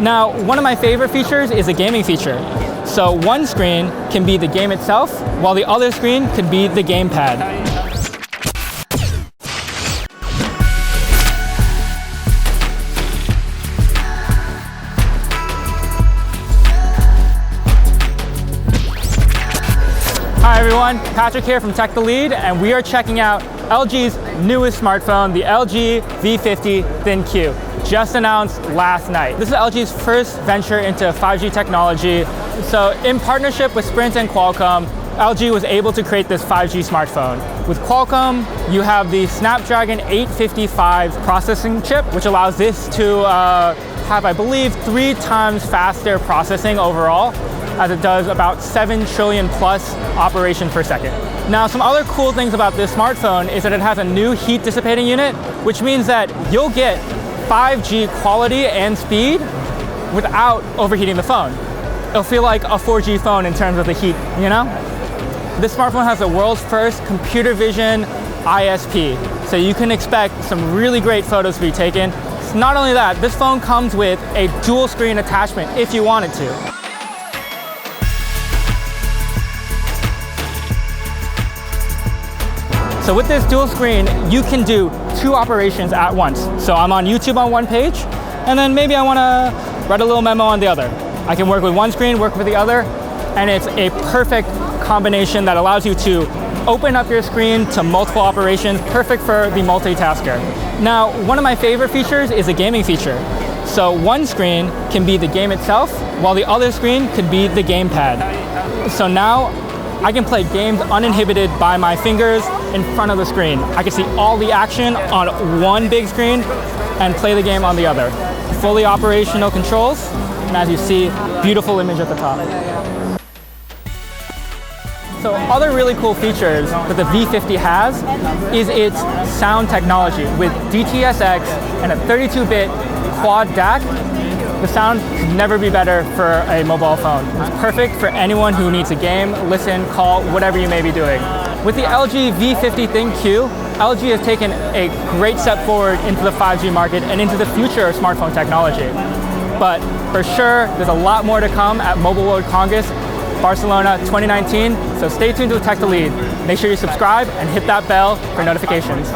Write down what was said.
Now, one of my favorite features is a gaming feature. So one screen can be the game itself, while the other screen can be the gamepad. Hi everyone, Patrick here from TechTheLead, and we are checking out LG's newest smartphone, the LG V50 ThinQ, just announced last night. This is LG's first venture into 5G technology. So in partnership with Sprint and Qualcomm, LG was able to create this 5G smartphone. With Qualcomm, you have the Snapdragon 855 processing chip, which allows this to have, I believe, 3 times faster processing overall, as it does about 7 trillion plus operations per second. Now, some other cool things about this smartphone is that it has a new heat dissipating unit, which means that you'll get 5G quality and speed without overheating the phone. It'll feel like a 4G phone in terms of the heat, you know? This smartphone has the world's first computer vision ISP, so you can expect some really great photos to be taken. Not only that, this phone comes with a dual screen attachment if you wanted to. So with this dual screen, you can do 2 operations at once. So I'm on YouTube on one page, and then maybe I want to write a little memo on the other. I can work with one screen, work with the other, and it's a perfect combination that allows you to open up your screen to multiple operations, perfect for the multitasker. Now, one of my favorite features is a gaming feature. So one screen can be the game itself, while the other screen can be the gamepad. So now I can play games uninhibited by my fingers in front of the screen. I can see all the action on one big screen and play the game on the other. Fully operational controls, and as you see, beautiful image at the top. So other really cool features that the V50 has is its sound technology. With DTS:X and a 32-bit quad DAC, the sound could never be better for a mobile phone. It's perfect for anyone who needs a game, listen, call, whatever you may be doing. With the LG V50 ThinQ, LG has taken a great step forward into the 5G market and into the future of smartphone technology. But for sure, there's a lot more to come at Mobile World Congress, Barcelona 2019, so stay tuned to TechTheLead. Make sure you subscribe and hit that bell for notifications.